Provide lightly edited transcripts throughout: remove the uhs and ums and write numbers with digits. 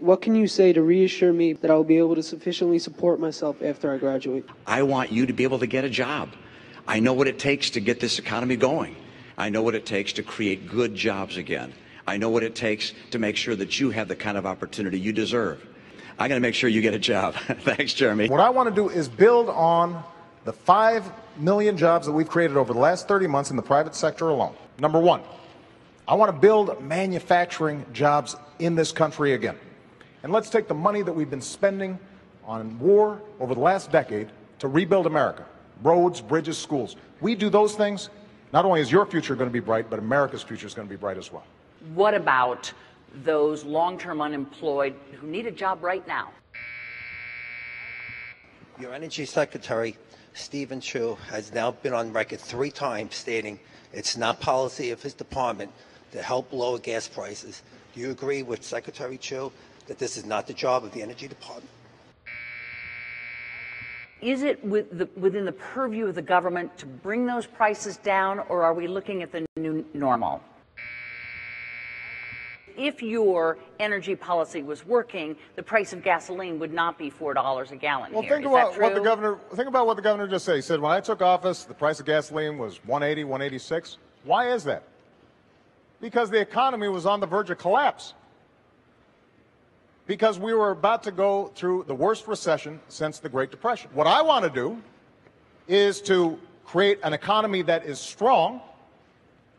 What can you say to reassure me that I will be able to sufficiently support myself after I graduate? I want you to be able to get a job. I know what it takes to get this economy going. I know what it takes to create good jobs again. I know what it takes to make sure that you have the kind of opportunity you deserve. I'm going to make sure you get a job. Thanks, Jeremy. What I want to do is build on the 5 million jobs that we've created over the last 30 months in the private sector alone. Number one, I want to build manufacturing jobs in this country again. And let's take the money that we've been spending on war over the last decade to rebuild America. Roads, bridges, schools. We do those things, not only is your future going to be bright, but America's future is going to be bright as well. What about those long-term unemployed who need a job right now? Your Energy Secretary, Stephen Chu, has now been on record 3 times stating it's not policy of his department to help lower gas prices. Do you agree with Secretary Chu that this is not the job of the Energy Department? Is it within the purview of the government to bring those prices down, or are we looking at the new normal? If your energy policy was working, the price of gasoline would not be $4 a gallon. Well, here. think about what the governor just said. He said, when I took office, the price of gasoline was $1.80, $1.86. Why is that? Because the economy was on the verge of collapse. Because we were about to go through the worst recession since the Great Depression. What I want to do is to create an economy that is strong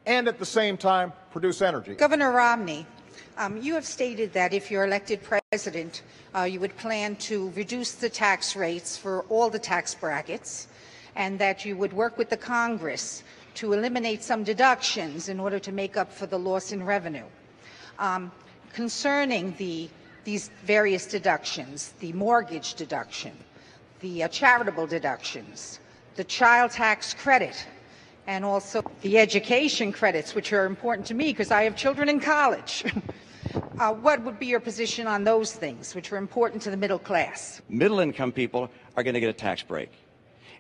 and at the same time produce energy. Governor Romney, you have stated that if you're elected president, you would plan to reduce the tax rates for all the tax brackets, and that you would work with the Congress to eliminate some deductions in order to make up for the loss in revenue. Concerning these various deductions, the mortgage deduction, the charitable deductions, the child tax credit, and also the education credits, which are important to me because I have children in college. What would be your position on those things, which are important to the middle class? Middle-income people are going to get a tax break.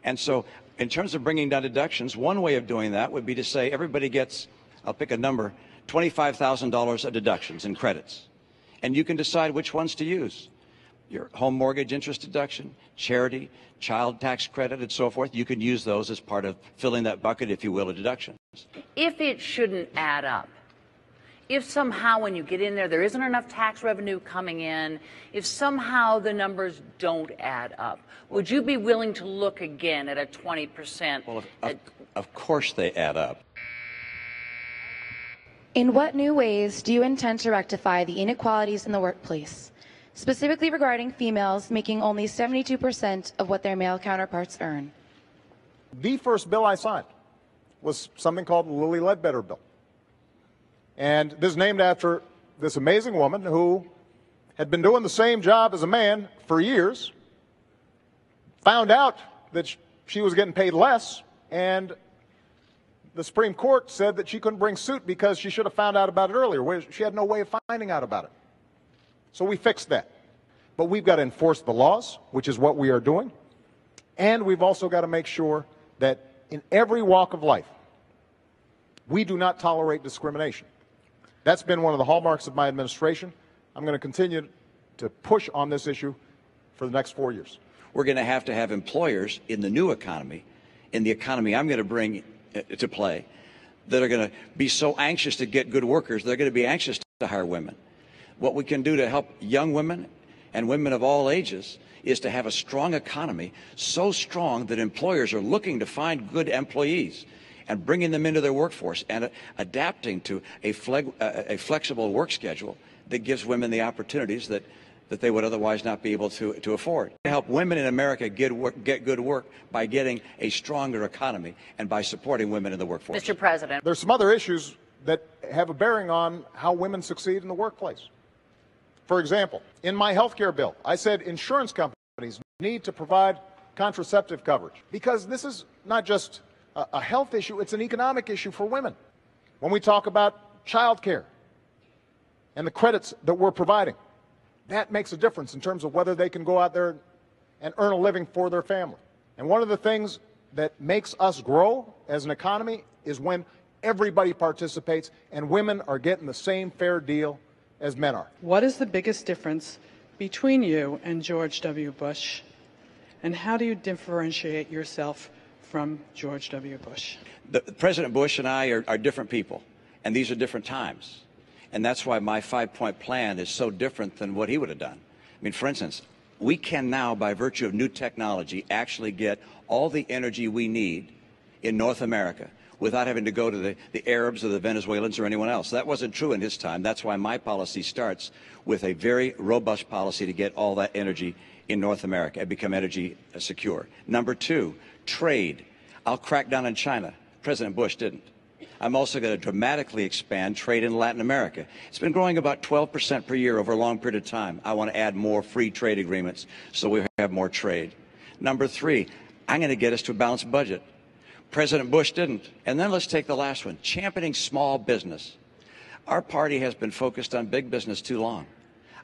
And so in terms of bringing down deductions, one way of doing that would be to say everybody gets, I'll pick a number, $25,000 of deductions and credits. And you can decide which ones to use. Your home mortgage interest deduction, charity, child tax credit, and so forth. You can use those as part of filling that bucket, if you will, of deductions. If it shouldn't add up, if somehow when you get in there isn't enough tax revenue coming in, if somehow the numbers don't add up, would you be willing to look again at a 20%? Well, of course they add up. In what new ways do you intend to rectify the inequalities in the workplace, specifically regarding females making only 72% of what their male counterparts earn? The first bill I signed was something called the Lilly Ledbetter Bill. And this is named after this amazing woman who had been doing the same job as a man for years, found out that she was getting paid less, and the Supreme Court said that she couldn't bring suit because she should have found out about it earlier. She had no way of finding out about it. So we fixed that. But we've got to enforce the laws, which is what we are doing. And we've also got to make sure that in every walk of life, we do not tolerate discrimination. That's been one of the hallmarks of my administration. I'm going to continue to push on this issue for the next 4 years. We're going to have employers in the new economy, in the economy I'm going to bring to play, that are going to be so anxious to get good workers, they're going to be anxious to hire women. What we can do to help young women and women of all ages is to have a strong economy, so strong that employers are looking to find good employees and bringing them into their workforce and adapting to a flexible work schedule that gives women the opportunities that they would otherwise not be able to afford. To help women in America get good work by getting a stronger economy and by supporting women in the workforce. Mr. President. There's some other issues that have a bearing on how women succeed in the workplace. For example, in my health care bill, I said insurance companies need to provide contraceptive coverage because this is not just a health issue, it's an economic issue for women. When we talk about child care and the credits that we're providing, that makes a difference in terms of whether they can go out there and earn a living for their family. And one of the things that makes us grow as an economy is when everybody participates and women are getting the same fair deal as men are. What is the biggest difference between you and George W. Bush, and how do you differentiate yourself from George W. Bush? President Bush and I are different people, and these are different times. And that's why my 5-point plan is so different than what he would have done. I mean, for instance, we can now, by virtue of new technology, actually get all the energy we need in North America without having to go to the Arabs or the Venezuelans or anyone else. That wasn't true in his time. That's why my policy starts with a very robust policy to get all that energy in North America and become energy secure. Number 2, trade. I'll crack down on China. President Bush didn't. I'm also going to dramatically expand trade in Latin America. It's been growing about 12% per year over a long period of time. I want to add more free trade agreements so we have more trade. Number 3, I'm going to get us to a balanced budget. President Bush didn't. And then let's take the last one, championing small business. Our party has been focused on big business too long.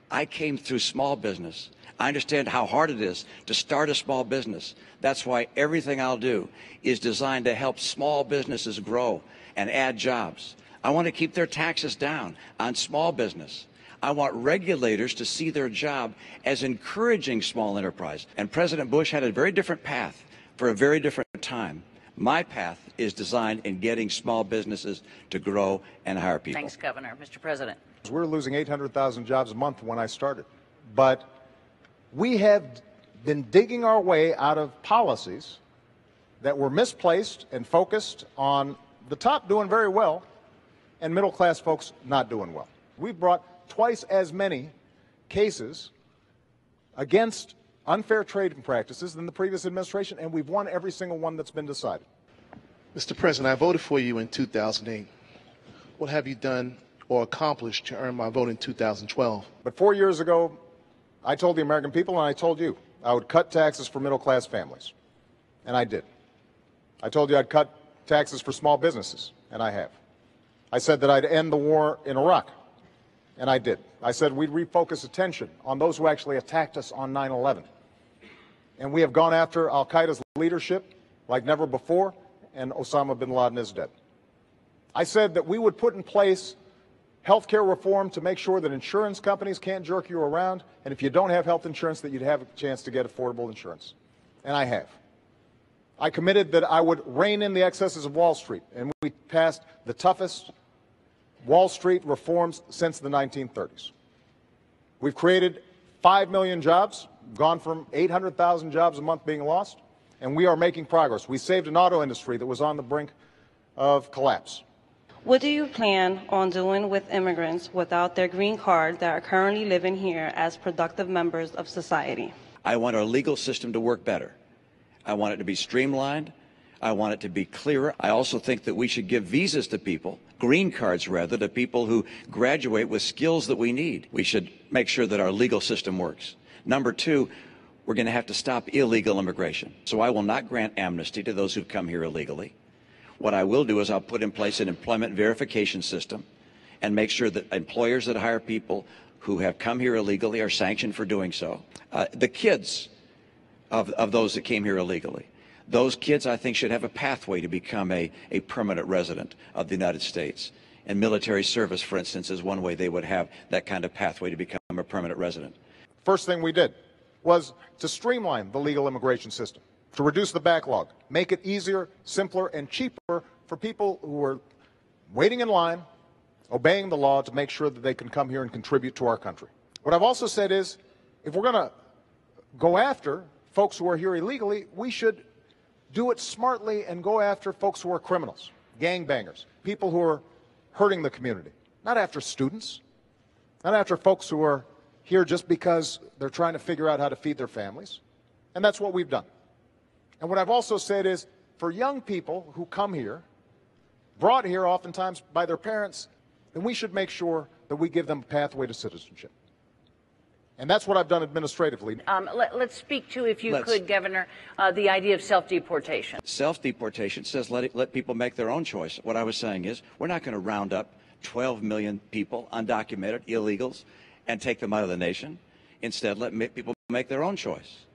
I came through small business. I understand how hard it is to start a small business. That's why everything I'll do is designed to help small businesses grow and add jobs. I want to keep their taxes down on small business. I want regulators to see their job as encouraging small enterprise. And President Bush had a very different path for a very different time. My path is designed in getting small businesses to grow and hire people. Thanks, Governor. Mr. President. We were losing 800,000 jobs a month when I started. But we have been digging our way out of policies that were misplaced and focused on the top doing very well and middle-class folks not doing well. We've brought twice as many cases against unfair trading practices than the previous administration, and we've won every single one that's been decided. Mr. President, I voted for you in 2008. What have you done or accomplished to earn my vote in 2012? But 4 years ago, I told the American people, and I told you, I would cut taxes for middle-class families, and I did. I told you I'd cut taxes for small businesses, and I have. I said that I'd end the war in Iraq, and I did. I said we'd refocus attention on those who actually attacked us on 9/11. And we have gone after al-Qaeda's leadership like never before, and Osama bin Laden is dead. I said that we would put in place health care reform to make sure that insurance companies can't jerk you around, and if you don't have health insurance, that you'd have a chance to get affordable insurance. And I have. I committed that I would rein in the excesses of Wall Street, and we passed the toughest Wall Street reforms since the 1930s. We've created 5 million jobs, gone from 800,000 jobs a month being lost, and we are making progress. We saved an auto industry that was on the brink of collapse. What do you plan on doing with immigrants without their green card that are currently living here as productive members of society? I want our legal system to work better. I want it to be streamlined. I want it to be clearer. I also think that we should give visas to people, green cards rather, to people who graduate with skills that we need. We should make sure that our legal system works. Number 2, we're going to have to stop illegal immigration. So I will not grant amnesty to those who've come here illegally. What I will do is I'll put in place an employment verification system and make sure that employers that hire people who have come here illegally are sanctioned for doing so. The kids of those that came here illegally, those kids I think should have a pathway to become a permanent resident of the United States. And military service, for instance, is one way they would have that kind of pathway to become a permanent resident. First thing we did was to streamline the legal immigration system, to reduce the backlog, make it easier, simpler, and cheaper for people who are waiting in line, obeying the law to make sure that they can come here and contribute to our country. What I've also said is, if we're going to go after folks who are here illegally, we should do it smartly and go after folks who are criminals, gangbangers, people who are hurting the community, not after students, not after folks who are here just because they're trying to figure out how to feed their families. And that's what we've done. And what I've also said is, for young people who come here, brought here oftentimes by their parents, then we should make sure that we give them a pathway to citizenship. And that's what I've done administratively. Let's speak to, if you could, Governor, the idea of self-deportation. Self-deportation says let people make their own choice. What I was saying is we're not going to round up 12 million people, undocumented, illegals, and take them out of the nation. Instead, let people make their own choice.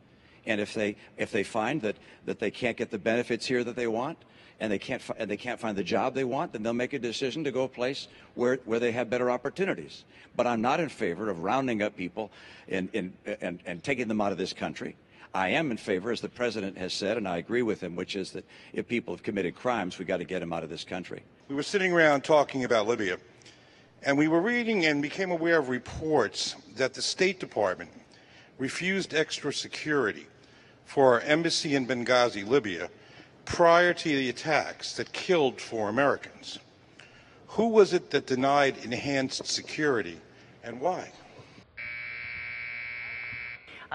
And if they find that they can't get the benefits here that they want, and they can't find the job they want, then they'll make a decision to go a place where they have better opportunities. But I'm not in favor of rounding up people and taking them out of this country. I am in favor, as the president has said, and I agree with him, which is that if people have committed crimes, we've got to get them out of this country. We were sitting around talking about Libya, and we were reading and became aware of reports that the State Department refused extra security for our embassy in Benghazi, Libya, prior to the attacks that killed 4 Americans. Who was it that denied enhanced security, and why?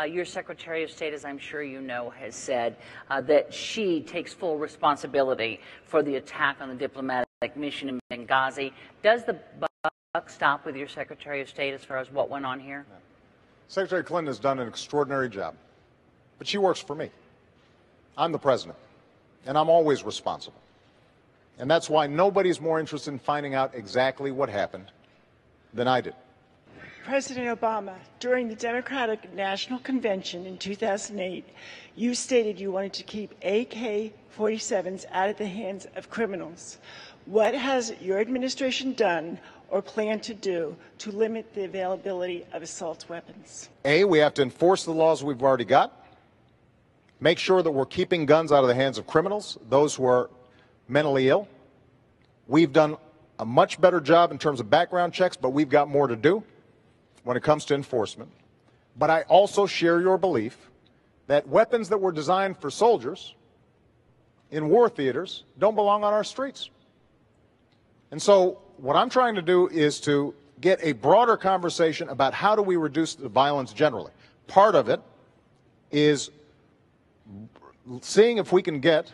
Your Secretary of State, as I'm sure you know, has said that she takes full responsibility for the attack on the diplomatic mission in Benghazi. Does the buck stop with your Secretary of State as far as what went on here? No. Secretary Clinton has done an extraordinary job, but she works for me. I'm the president, and I'm always responsible. And that's why nobody's more interested in finding out exactly what happened than I did. President Obama, during the Democratic National Convention in 2008, you stated you wanted to keep AK-47s out of the hands of criminals. What has your administration done or plan to do to limit the availability of assault weapons? A, we have to enforce the laws we've already got, make sure that we're keeping guns out of the hands of criminals, those who are mentally ill. We've done a much better job in terms of background checks, but we've got more to do when it comes to enforcement. But I also share your belief that weapons that were designed for soldiers in war theaters don't belong on our streets. And so what I'm trying to do is to get a broader conversation about how do we reduce the violence generally. Part of it is seeing if we can get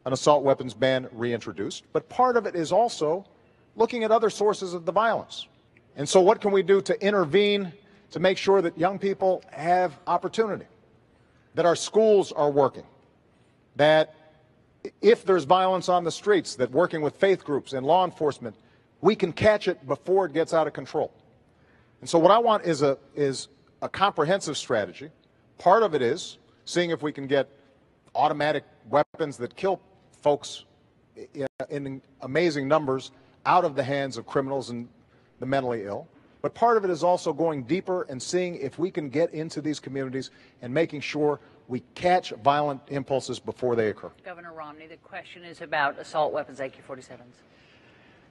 an assault weapons ban reintroduced, but part of it is also looking at other sources of the violence. And so what can we do to intervene to make sure that young people have opportunity, that our schools are working, that if there's violence on the streets, that working with faith groups and law enforcement, we can catch it before it gets out of control. And so what I want is a comprehensive strategy. Part of it is seeing if we can get automatic weapons that kill folks in amazing numbers out of the hands of criminals and the mentally ill. But part of it is also going deeper and seeing if we can get into these communities and making sure we catch violent impulses before they occur. Governor Romney, the question is about assault weapons, AK-47s.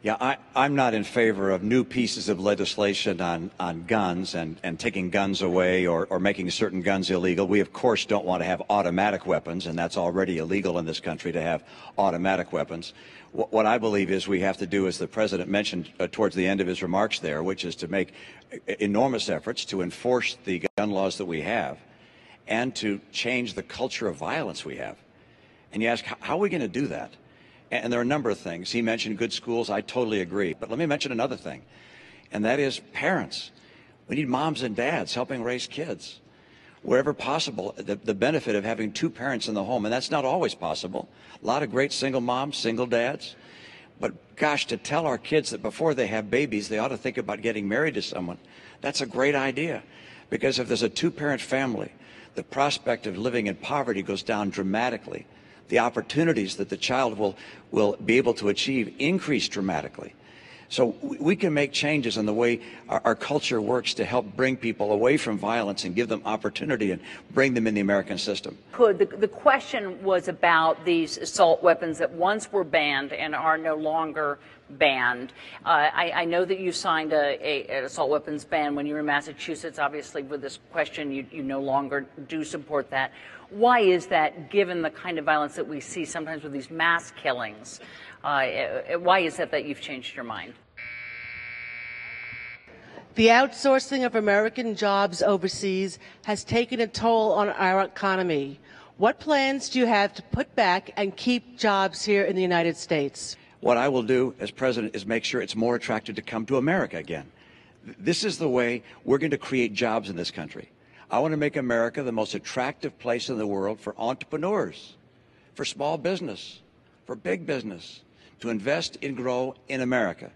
Yeah, I'm not in favor of new pieces of legislation on guns and taking guns away or making certain guns illegal. We, of course, don't want to have automatic weapons, and that's already illegal in this country to have automatic weapons. What I believe is we have to do, as the president mentioned towards the end of his remarks there, which is to make enormous efforts to enforce the gun laws that we have and to change the culture of violence we have. And you ask, how are we going to do that? And there are a number of things. He mentioned good schools. I totally agree. But let me mention another thing, and that is parents. We need moms and dads helping raise kids. Wherever possible, the benefit of having 2 parents in the home, and that's not always possible. A lot of great single moms, single dads. But gosh, to tell our kids that before they have babies, they ought to think about getting married to someone, that's a great idea. Because if there's a 2-parent family, the prospect of living in poverty goes down dramatically. The opportunities that the child will be able to achieve increase dramatically. So we can make changes in the way our culture works to help bring people away from violence and give them opportunity and bring them in the American system. The question was about these assault weapons that once were banned and are no longer banned. I know that you signed an assault weapons ban when you were in Massachusetts. Obviously, with this question, you no longer do support that. Why is that, given the kind of violence that we see sometimes with these mass killings? Why is that you've changed your mind? The outsourcing of American jobs overseas has taken a toll on our economy. What plans do you have to put back and keep jobs here in the United States? What I will do as president is make sure it's more attractive to come to America again. This is the way we're going to create jobs in this country. I want to make America the most attractive place in the world for entrepreneurs, for small business, for big business, to invest and grow in America.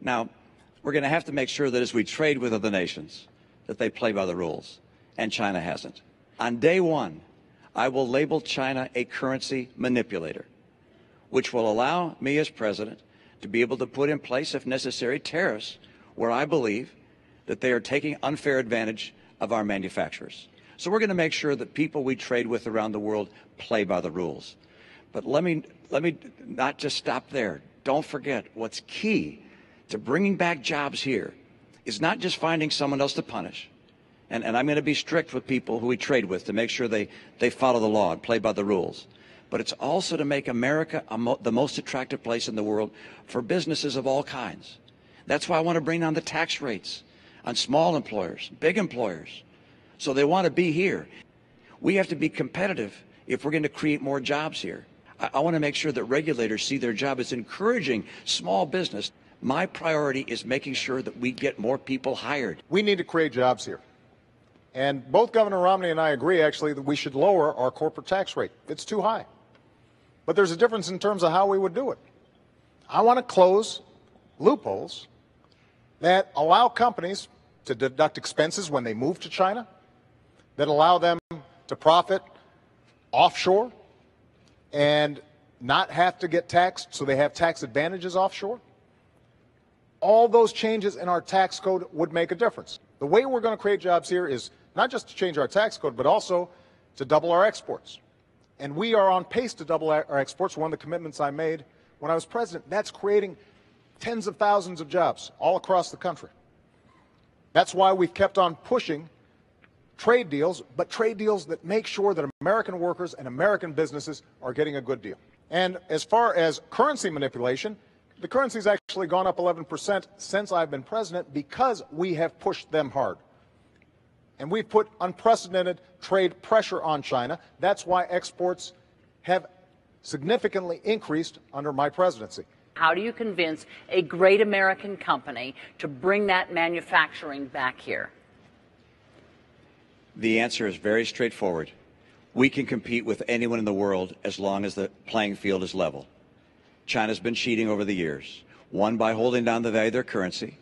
Now, we're going to have to make sure that as we trade with other nations, that they play by the rules, and China hasn't. On day one, I will label China a currency manipulator, which will allow me as president to be able to put in place, if necessary, tariffs where I believe that they are taking unfair advantage of our manufacturers. So we're going to make sure that people we trade with around the world play by the rules. But let me not just stop there. Don't forget, what's key to bringing back jobs here is not just finding someone else to punish. And I'm going to be strict with people who we trade with to make sure they follow the law and play by the rules. But it's also to make America the most attractive place in the world for businesses of all kinds. That's why I want to bring down the tax rates on small employers, big employers, so they want to be here. We have to be competitive if we're going to create more jobs here. I want to make sure that regulators see their job as encouraging small business. My priority is making sure that we get more people hired. We need to create jobs here. And both Governor Romney and I agree, actually, that we should lower our corporate tax rate. It's too high. But there's a difference in terms of how we would do it. I want to close loopholes that allow companies to deduct expenses when they move to China, that allow them to profit offshore and not have to get taxed, so they have tax advantages offshore. All those changes in our tax code would make a difference. The way we're going to create jobs here is not just to change our tax code, but also to double our exports. And we are on pace to double our exports. One of the commitments I made when I was president, that's creating tens of thousands of jobs all across the country. That's why we've kept on pushing trade deals, but trade deals that make sure that American workers and American businesses are getting a good deal. And as far as currency manipulation, the currency's actually gone up 11% since I've been president because we have pushed them hard. And we've put unprecedented trade pressure on China. That's why exports have significantly increased under my presidency. How do you convince a great American company to bring that manufacturing back here? The answer is very straightforward. We can compete with anyone in the world as long as the playing field is level. China's been cheating over the years. One, by holding down the value of their currency.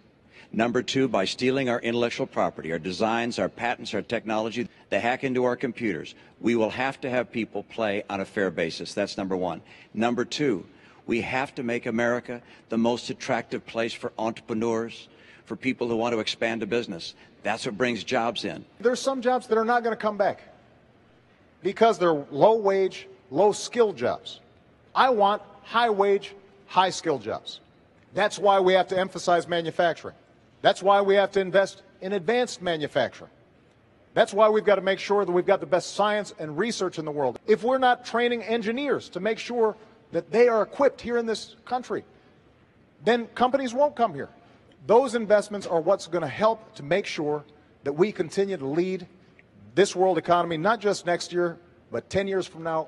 Number two, by stealing our intellectual property, our designs, our patents, our technology. They hack into our computers. We will have to have people play on a fair basis. That's number one. Number two, we have to make America the most attractive place for entrepreneurs, for people who want to expand a business. That's what brings jobs in. There's some jobs that are not going to come back because they're low-wage, low-skill jobs. I want high-wage, high-skill jobs. That's why we have to emphasize manufacturing. That's why we have to invest in advanced manufacturing. That's why we've got to make sure that we've got the best science and research in the world. If we're not training engineers to make sure that they are equipped here in this country, then companies won't come here. Those investments are what's going to help to make sure that we continue to lead this world economy, not just next year, but 10 years from now,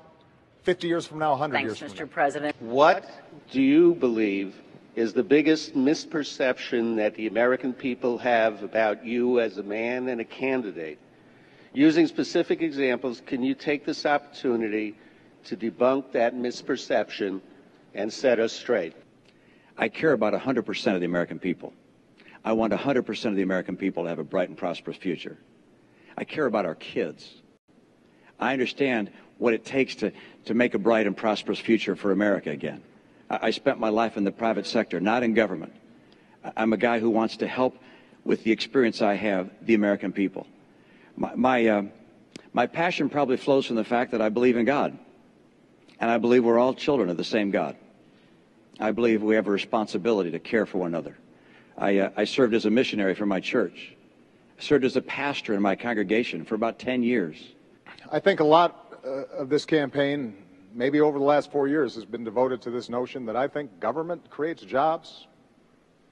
50 years from now, 100 years from now. Thanks, Mr. President. What do you believe is the biggest misperception that the American people have about you as a man and a candidate? Using specific examples, can you take this opportunity to debunk that misperception and set us straight? I care about 100% of the American people. I want 100% of the American people to have a bright and prosperous future. I care about our kids. I understand what it takes to make a bright and prosperous future for America again. I spent my life in the private sector, not in government. I'm a guy who wants to help with the experience I have, the American people. My passion probably flows from the fact that I believe in God. And I believe we're all children of the same God. I believe we have a responsibility to care for one another. I served as a missionary for my church. I served as a pastor in my congregation for about 10 years. I think a lot of this campaign, maybe over the last 4 years, has been devoted to this notion that I think government creates jobs,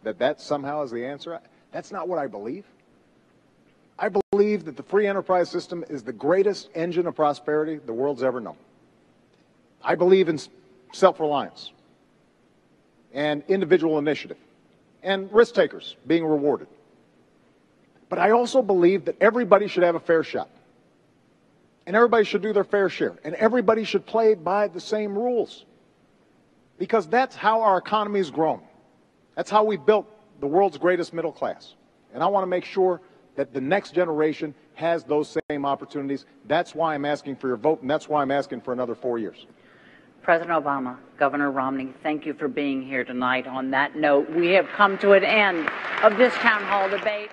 that somehow is the answer. That's not what I believe. I believe that the free enterprise system is the greatest engine of prosperity the world's ever known. I believe in self-reliance and individual initiative and risk takers being rewarded. But I also believe that everybody should have a fair shot. And everybody should do their fair share. And everybody should play by the same rules. Because that's how our economy's grown. That's how we built the world's greatest middle class. And I want to make sure that the next generation has those same opportunities. That's why I'm asking for your vote, and that's why I'm asking for another 4 years. President Obama, Governor Romney, thank you for being here tonight. On that note, we have come to an end of this town hall debate.